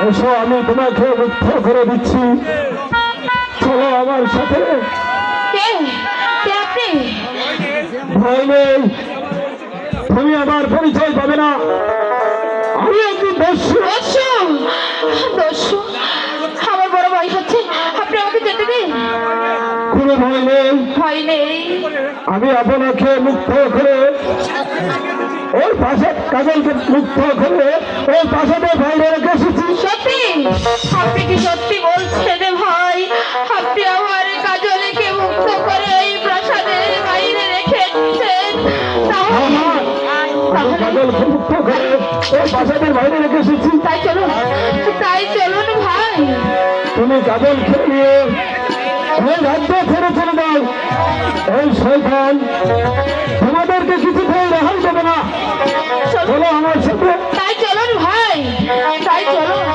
এসো, আমি তোমাকে মুক্ত করে দিচ্ছি, চলো আমার সাথে। ভয় নেই, তুমি আমার পরিচয় পাবে না, আমি একজন দস্যু। আমার বড় ভয় হচ্ছে, আপনি আমাকে যেতে দিন। কোনো ভয় নেই, ভয় নেই। আমি আপনাকে মুক্ত করে ওর পাশে, কাজলকে মুক্ত করে ওর পাশাতে বাইরে রেখে এসেছি। সত্যি? আপনি কি সত্যি বলছেন ভাই? আপনি আমার কাজলকে মুক্ত করে এই প্রাসাদের বাইরে রেখেছেন? কাজলকে মুক্ত করে ওর পাশাতে বাইরে রেখে এসেছি। তাই চলুন ভাই। তুমি কাজলকে নিয়ে এই রাজ্য ছেড়ে চলে দাও। এই শয়তান তোমাদেরকে কিছুতেই রেহাই দেবে না। চলো আমার সাথে। তাই চলুন ভাই, তাই চলুন।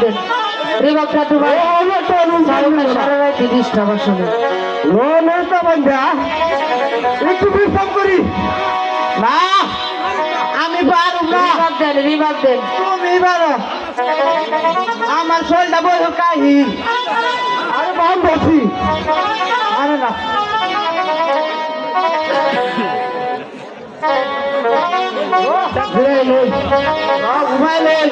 দেন রিবাবটা তো ভাই সারা রাত ডিস্টার্ব আসলে নেতা বান্ধা একটু বিশ্রাম করি না আমি পারব না রিবাব দেন তুমি পারো আমার শরীরটা বড় কাহিল আরে বাম বসি আরে না ঘুমাইলেন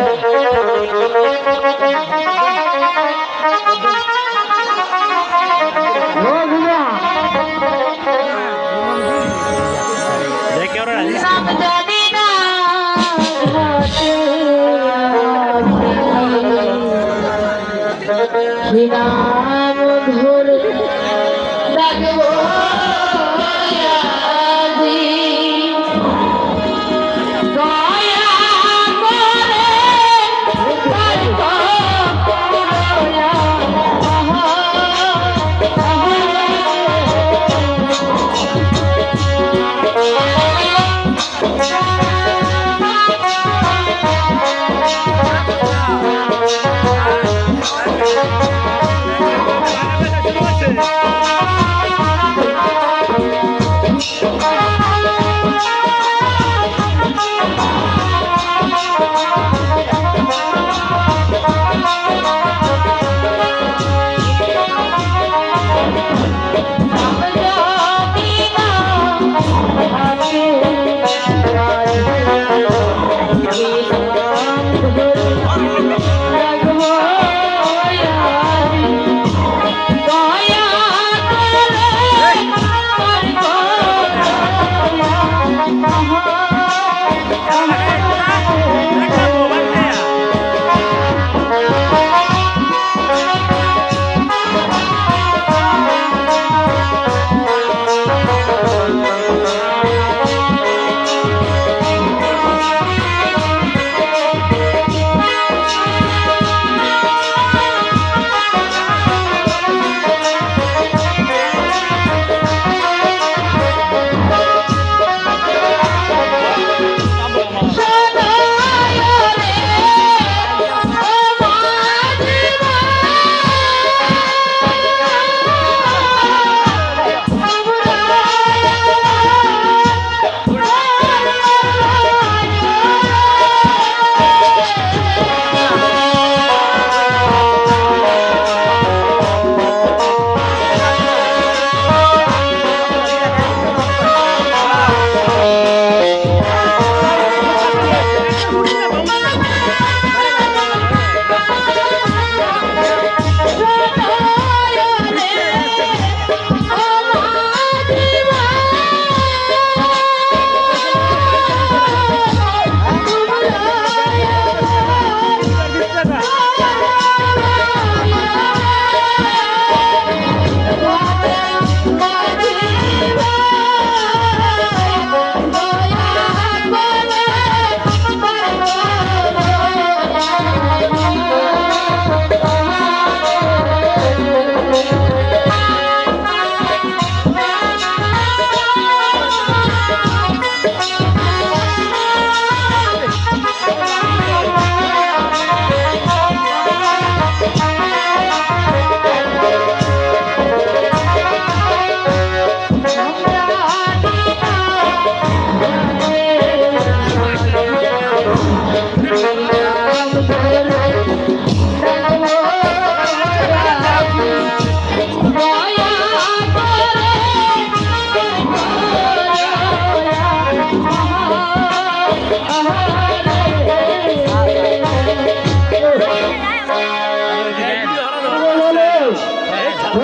নাম জানি না কি নাম ধরে ডাকবো আজি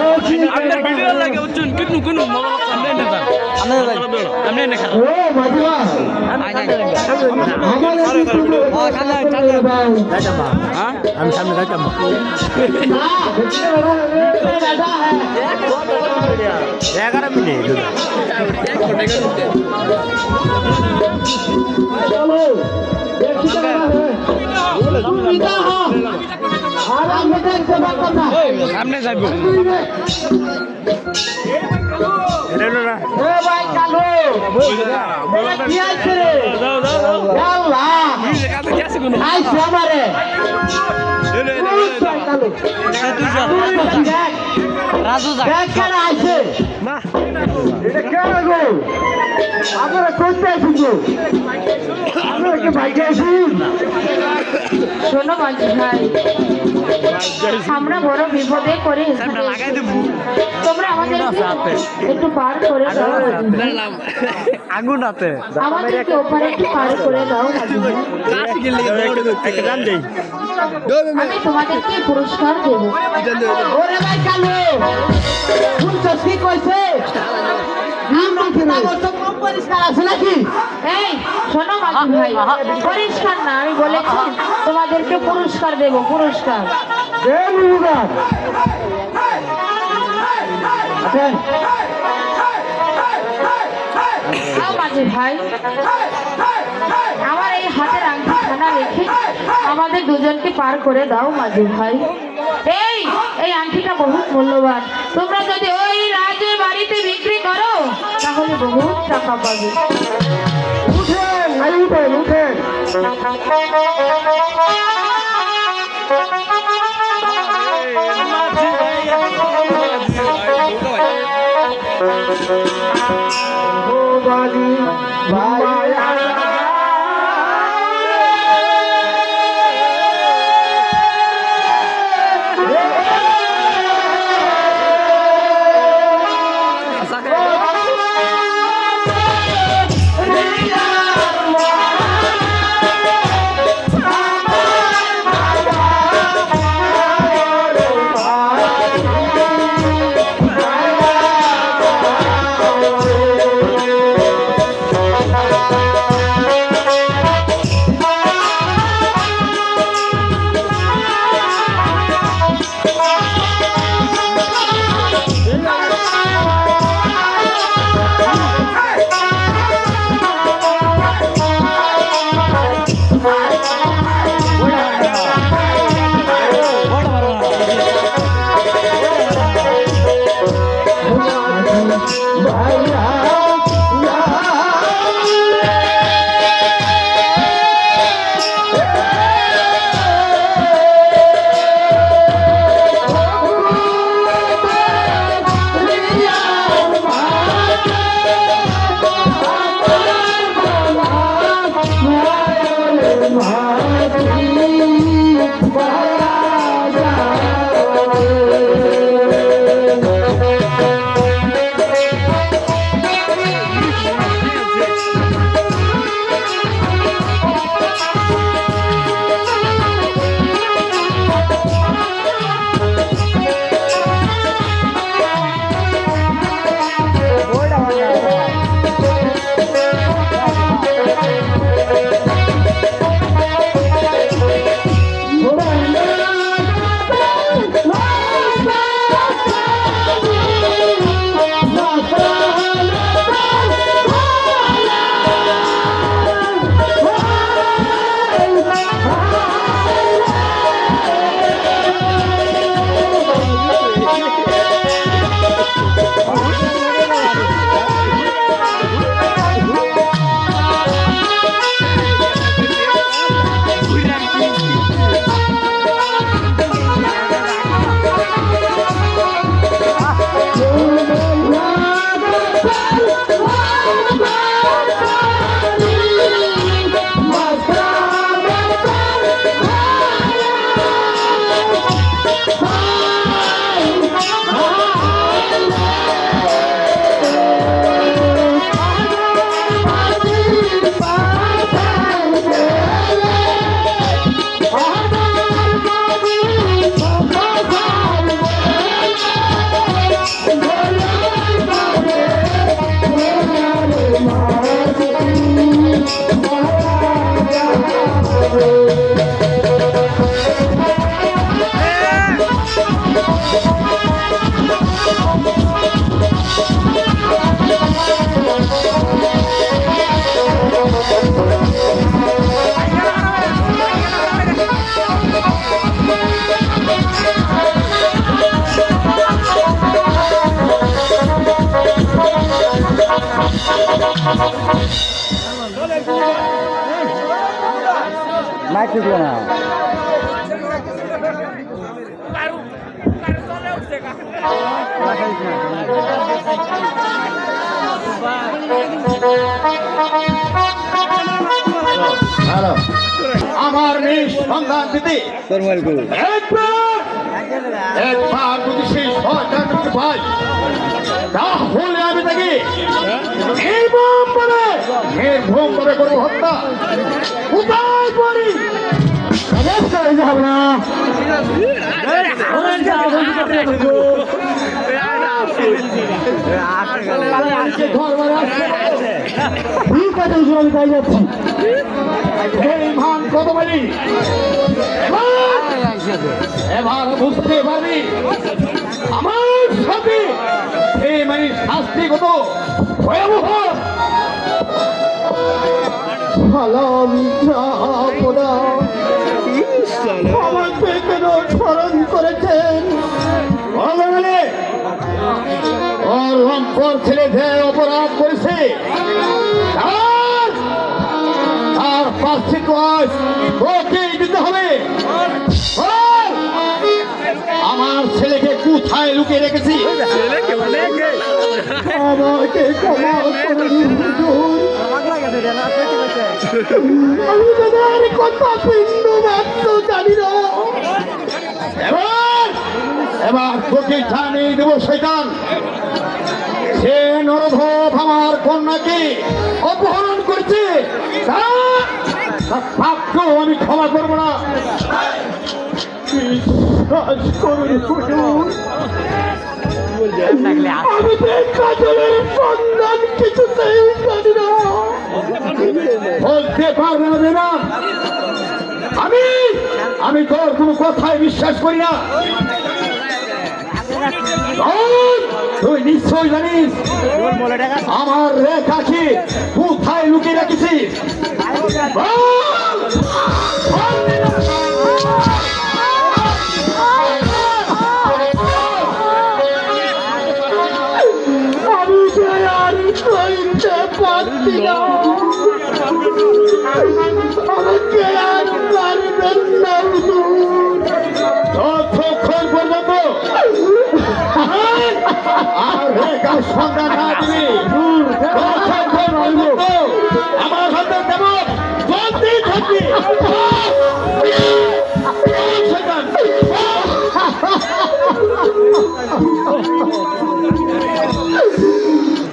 দয়া করে আপনার ভিডিও লাগে উচ্চন কিনু কিনু মজা আমনে নেতা আমনে নেখা ও মাঝিবা আমি সামনে যাইতাম এগারো মিনিট चलो আর আমি দেখতে পারতাম না সামনে যাইব এ ভাই কালো এটা কি আছে রে আল্লাহ আইছে আমারে কালো দেখ রাজু যা দেখ কেন আইছে না এটা কেন গো আমরা করতে আসিছো আমরা কি ভাইকে আসি শোনো মাঝি ভাই, আমরা বড় বিপদে করে লাগাই দেব তোমরা আমাদেরকে একটু পার করে দাও মাঝি ভাই। আগুন রাতে আমাদেরকে ওপারে একটু পার করে দাও মাঝি ভাই। কাছে গেলে একটা গান দেই আমি তোমাদেরকে পুরস্কার দেব। ওরে ভাই কালো শুনছো কি কইছে আমরা কি না তো কম পরিষ্কার আছে নাকি এই শোনো মাঝি ভাই, পরিষ্কার না, আমি বলেছি তোমাদেরকে পুরস্কার দেব, পুরস্কার। এ মুরুগান আছেন দাও মাঝি ভাই, আমার এই হাতের আংটি খানা রেখে আমাদের দুজনকে পার করে দাও মাঝি ভাই। এই আংটিটা বহুত মূল্যবান, তোমরা যদি ওই রাজের বাড়িতে বিক্রি করো তাহলে বহুত টাকা পাবে। উঠেন আই উঠেন উঠেন ও বালি ভাই আমার মেয়ে সন্ধান দিতে একবার যদি সেই সরকারকে পাই তাহলে আমি তাকে নির্মম ভাবে করবো হত্যা। কোথায় করি যাব না ঠিক আছে আমি তাই যাচ্ছি। এই মান কত পারি এবার বুঝতে পারবি আমার সাথে এই মানে শাস্তি কত ভয়াবহ। আমাকে কেন স্মরণ করেছেন ওর রংপুর ছেলে যে অপরাধ করেছে তার পাঁচটি তোকে দিতে হবে। আমার ছেলেকে কোথায় লুকিয়ে রেখেছি আমাকে ক্ষমা করে দিন হুজুর। আমি তাদের কথা বিন্দু মাত্র জানি না। এবার তোকে জানিয়ে দেবো শয়তান সে নরধব আমার কন্যাকে অপহরণ করছে পাপকেও আমি ক্ষমা করবো না। আমি কাজলের সন্ধান কিছুতেই জানি না বলতে পারবে না দেবা। আমি তোর কোনো কথায় বিশ্বাস করি না। তুই নিশ্চয় জানিস আমার রেখাকে কোথায় লুকিয়ে রেখেছিস। আমি আর কইতে পারছি না আমাকে আর পারবেন না যতক্ষণ পর্যন্ত আর রেখার সন্ধান না দিবি আমার হাতে তেমন জলদি থাকবি।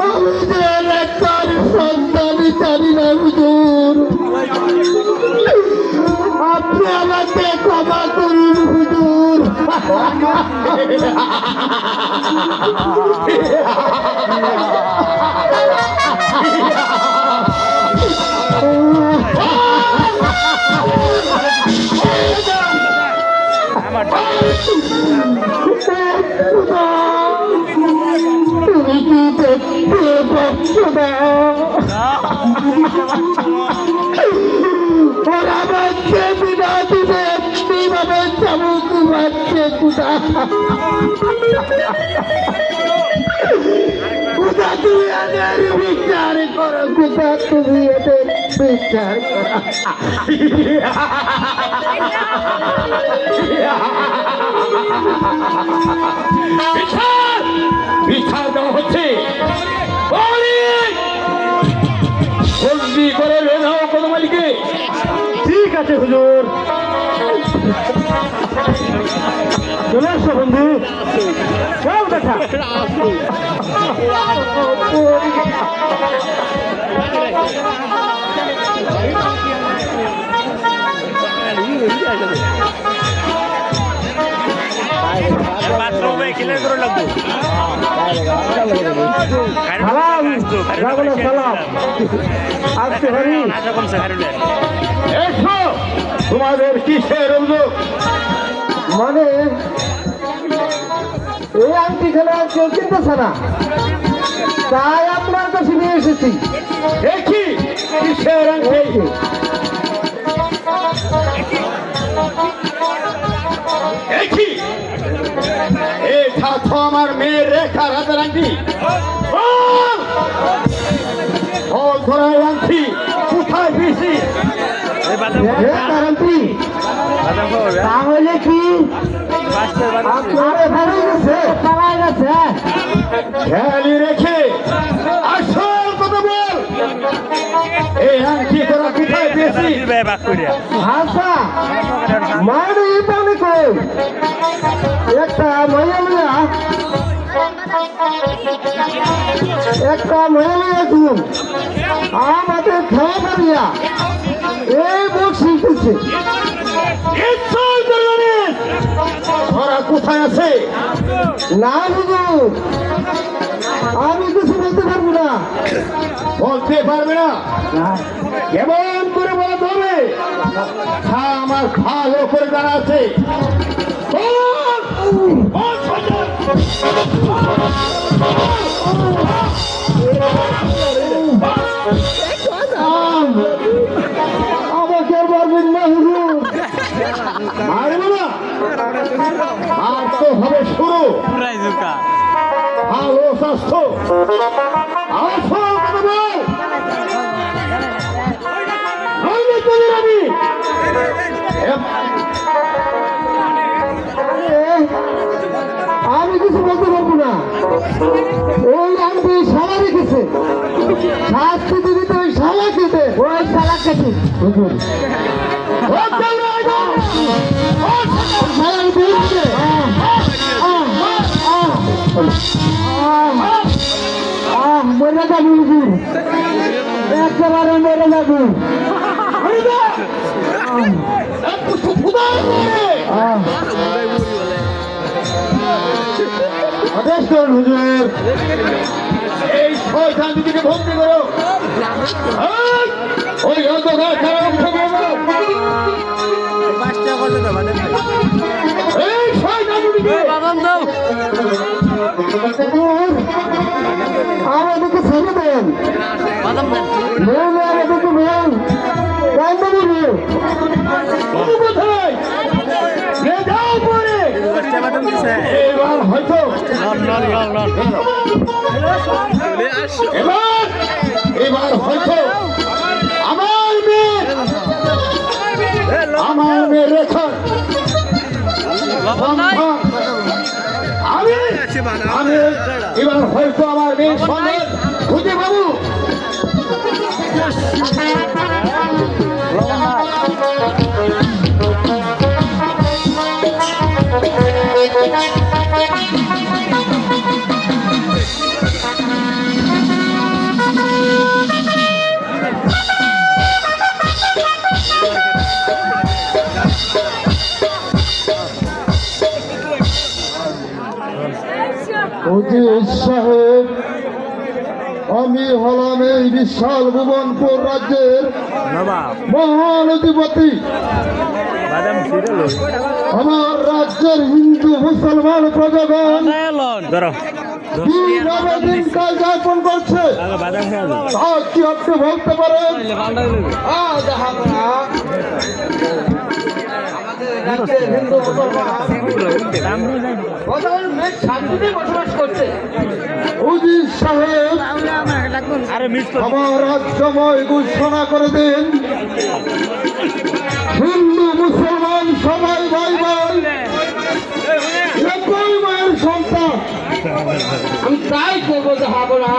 আমি যে রেখার সন্ধানই জানি না হুজুর আপনি আমাকে ক্ষমা করুন হুজুর। তুমি কি দেখতে পাচ্ছ না ওরা বাচ্চে বিনা দিবে এমনিভাবে চাবুক বাচ্চে কুদা কুদা তুমি এদের বিচার করো কুদা তুমি এদের বিচার করো। বিচার দেওয়া হচ্ছে বন্দি করে রেনাও কোনো মালিকে। ঠিক আছে হুজুর চলে আসো বন্ধু সব দেখা সালাম সালাম আসতে পারি এসো তোমাদের কিসের অভিযোগ? মানে এই আংটি খেলা কেউ কিনতেছে না তাই আপনার কাছে নিয়ে এসেছি। দেখি কিসের আংটি? দেখি এটা তো আমার মেয়ের রেখার হাতের আংটি। ফল ধরার আংটি কোথায় পেয়েছি? কারণটি তাহলে কি আপনার এখানে গেছে পালাই গেছে খেয়ালি রেখে আসল কথা বল এই আংটি তোরা কোথায় পেয়েছি আচ্ছা মানে পানি কই একটা মহিলা ঘুম আমাদের খেলা পারিয়া এই বুক শিখতেছে ওরা কোথায় আছে না হুজুর আমি কিছু বলতে পারবো না বলতে পারবে না কেমন করে বলতে হবে হ্যাঁ আমার ভালো করে জানা আছে আমাকে আর পারবেন না হুজুর মারবো না আর তো হবে শুরু ভালো স্বাস্থ্য আমি কিছু বলতে পারবো না ওই আমি শালা রেখেছে শাস্তি দিবি তো ওই শালা কেটে ওই শালা কেটে মরে যাবি হুজুর একেবারে মরে যাবি আদেশ করুন হুজুর এই শয়তান দিদিকে বন্দি করো ওই অন্ধকার খেলা উঠে এই শয়তান দিদিকে আমাদেরকে ছেড়ে দেন আমাদেরকে মেন কোথায় যাও পরে এবার হয়তো এবার হয়তো আমার মেয়ে রেখা আমি এবার হয়তো আমার মেয়ের সঙ্গে খুঁজে পাবো সাহেব আমি হলাম এই বিশাল ভুবনপুর রাজ্যের মহান অধিপতি আমার রাজ্যের হিন্দু মুসলমান প্রজাগণ কাজ যাপন করছে কি আপনি বলতে পারেন হিন্দু বসবাস করছে উজির সাহেব আমার রাজ্যময় ঘোষণা করে দিন হিন্দু মুসলমান সবাই ভাই ভাই একই মায়ের সন্তান আমি তাই করবো যাবো না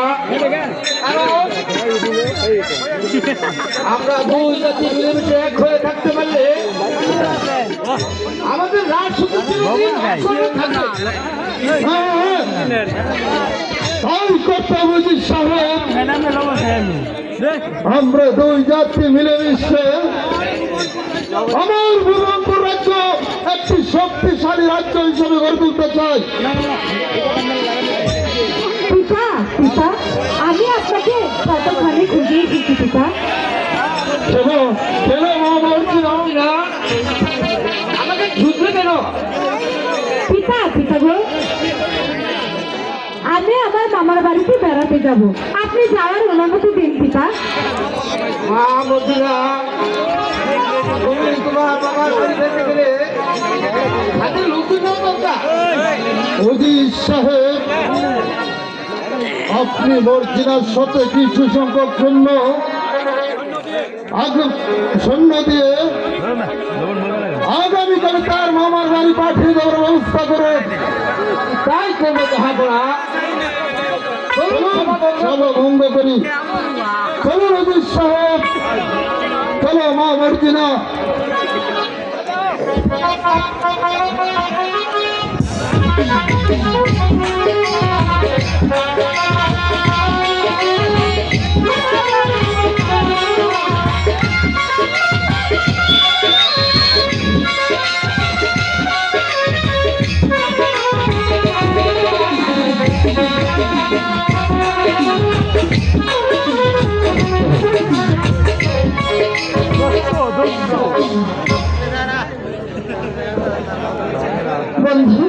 আমরা দুই জাতি মিলেমিশে এক হয়ে থাকতে পারলে আমাদের রাজ শুধু তাই করতে বুঝি সাহেব আমরা দুই জাতি মিলেমিশে আমার ভুবনপুর রাজ্য একটি শক্তিশালী রাজ্য হিসেবে গড়ে তুলতে চাই পিতা পিতা আমি আপনাকে কতখানি খুঁজে এসেছি পিতা কেন আমাকে যুদ্ধে কেন পিতা পিতা গো আমি আমার মামার বাড়িতে বেড়াতে যাব আপনি যাওয়ার অনুমতি দিন পিতা মা মদিনা তুমি তোমার মামার বাড়ি যেতে গেলে হাতে লুকু নাও বাবা উজির সাহেব আপনি মর্জিনার সাথে কিছু সংখ্যক সৈন্য সৈন্য দিয়ে আগামীকাল তার মামার বাড়ি পাঠিয়ে দেওয়ার ব্যবস্থা করে তাই করবো তাহা করা চলো ভঙ্গ করি চলো রবি সাহেব চলো মা মর্জিনা বন্ধু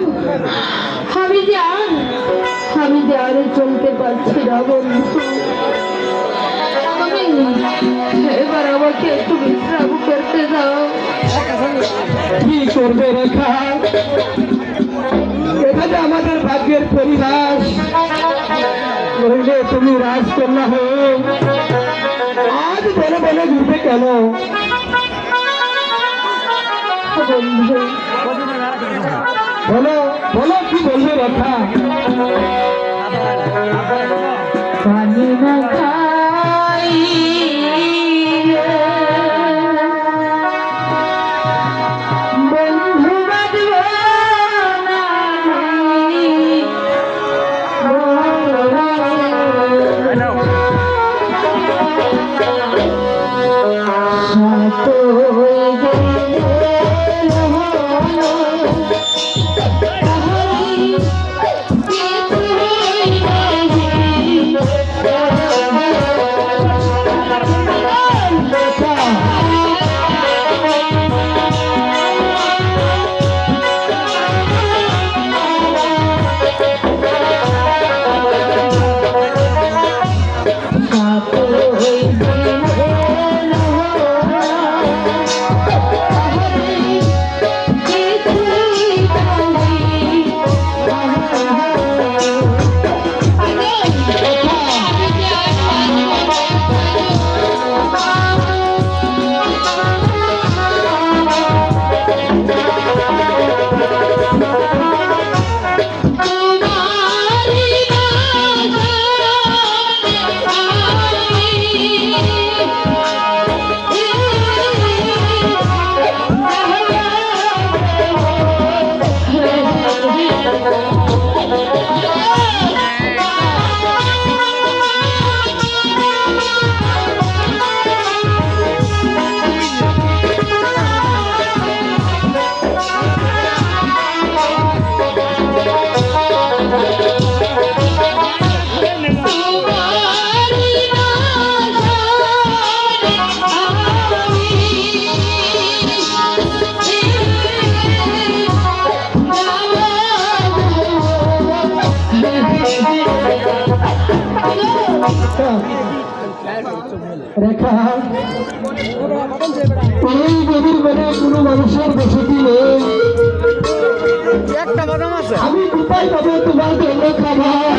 আমি যে আর চলতে পারছি না বন্ধু এবার আমাকে একটু বিশ্রাম করতে দাও কি করবে রেখা এটা যে আমাদের ভাগ্যের পরিবাস নইলে তুমি রাজকন্যা হয়ে আজ বলে বলে ঘুরবে কেন বন্ধু বলো বলো কি বলবে রেখা পানি না খাইলে বন্ধু বাঁধব না সাত হয়ে রেখা এই গভীর বনে কোনো মানুষের বসতি নেই আমি কোথায় পাবো তোমার জন্য খাবার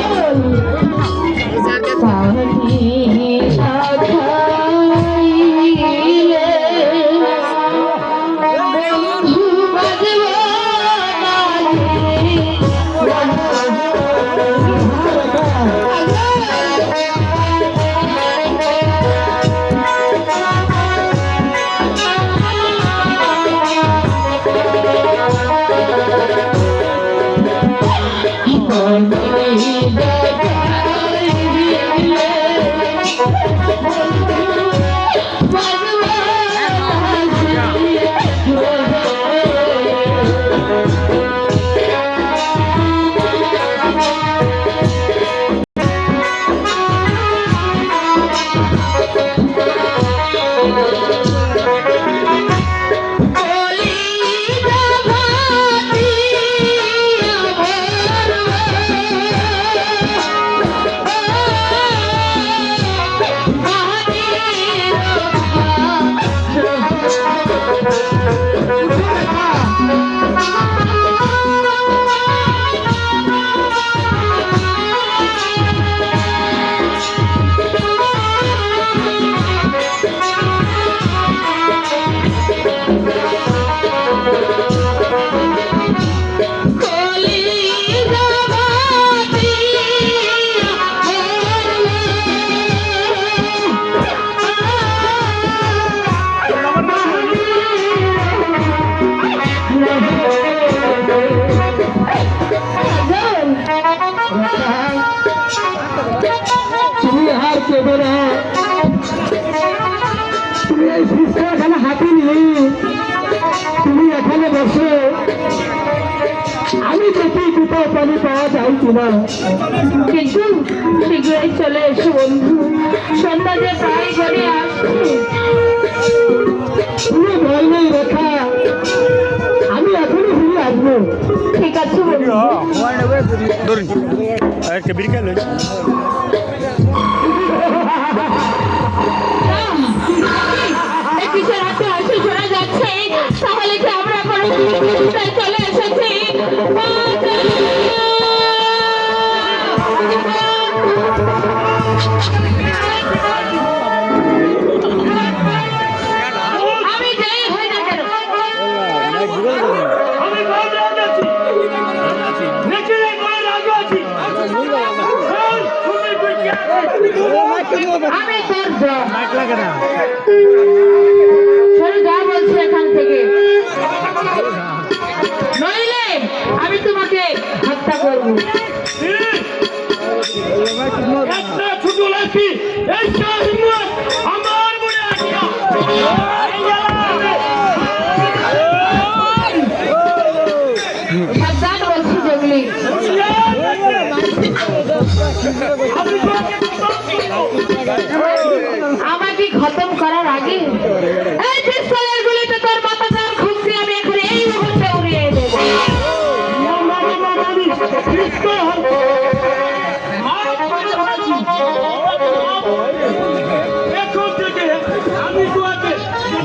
কেঁদো না। তুমি এই শিষ্টা এখানে হাতে নিয়ে তুমি এখানে বসে আমি দেখি কোথাও পানি পাওয়া যায় কিনা। কিন্তু শীঘ্রই চলে এসো বন্ধু, সন্ধ্যা যে প্রায় গড়িয়ে আসছে। তুমি ভয় নেই রেখা, আমি এখনই ফিরে আসবো। ঠিক আছে বন্ধু। এই কিসের হাতে হাসি শোনা যাচ্ছে? তাহলে কি আমরা কোনো চিন্তায় চলে এসেছি? আমি যেই হই না কেন, আমি তোর সরে যা বলছি এখান থেকে, নইলে আমি তোমাকে হত্যা করবো। সাবধান বলছি জঙ্গলি, আমাকে খতম করার আগে এই পিস্তলের গুলিতে তোর মাথাটার খুঁজতে আমি এখানে এই মুহূর্তে উড়িয়ে দেবো।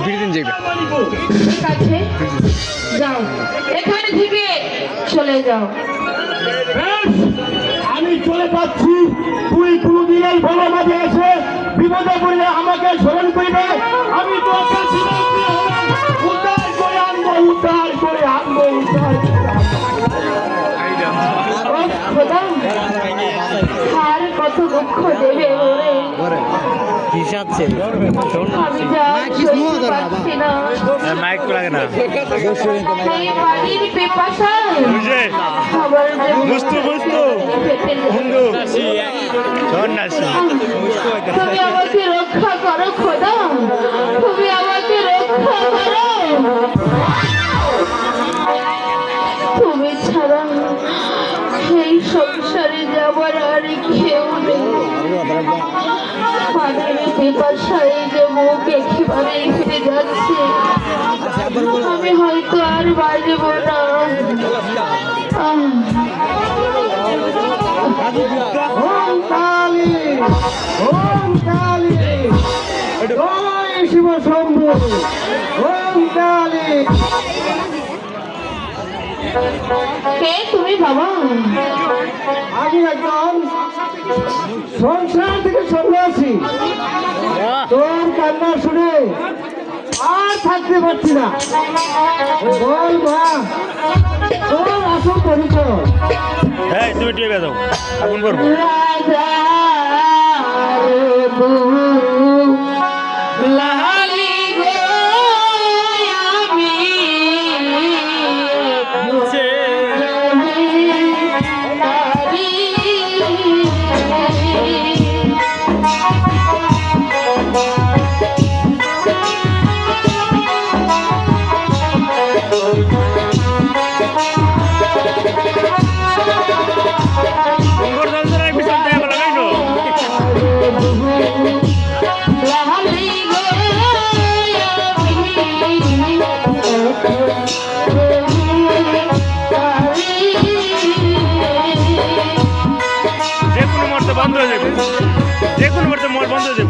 ঠিক আছে, যাও এখানে থেকে চলে যাও। আমি চলে যাচ্ছি, তুই কোনদিন এই বড় মাঝে এসে বিপদে পড়লে আমাকে স্মরণ করিবে। আমি তোকে উদ্ধার করে আনবো, উদ্ধার করে আনবো, উদ্ধার খোদা, আর কত দুঃখ দেবে ওরে, আমি যা সইতে পারছি না। এই পানির পিপাসায় খাবার তুমি আমাকে রক্ষা করো খোদা, তুমি আমাকে রক্ষা করো। তুমি ছাড়া এই সংসারে যাবার আর কেউ নেই। পানির পিপাসায় যে মুখ একেবারে ফিরে যাচ্ছে, আমি হয়তো আর বাজব না। ওম কালী, ওম কালী, জয় শিব শম্ভু, ওম কালী। কে তুমি বাবা? আমি একদম সংসার থেকে সন্ন্যাসী। তোর কান্না শুনে আর থাকতে পারছি না। বল মা, তোর আসল পরিচয়। তুমি টিকে যাও, আপন করবো। রাজা লালি গো আমি বন্ধ হয়ে যাবে, যে কোনো মুহূর্তে মোড় বন্ধ হয়ে যাবে।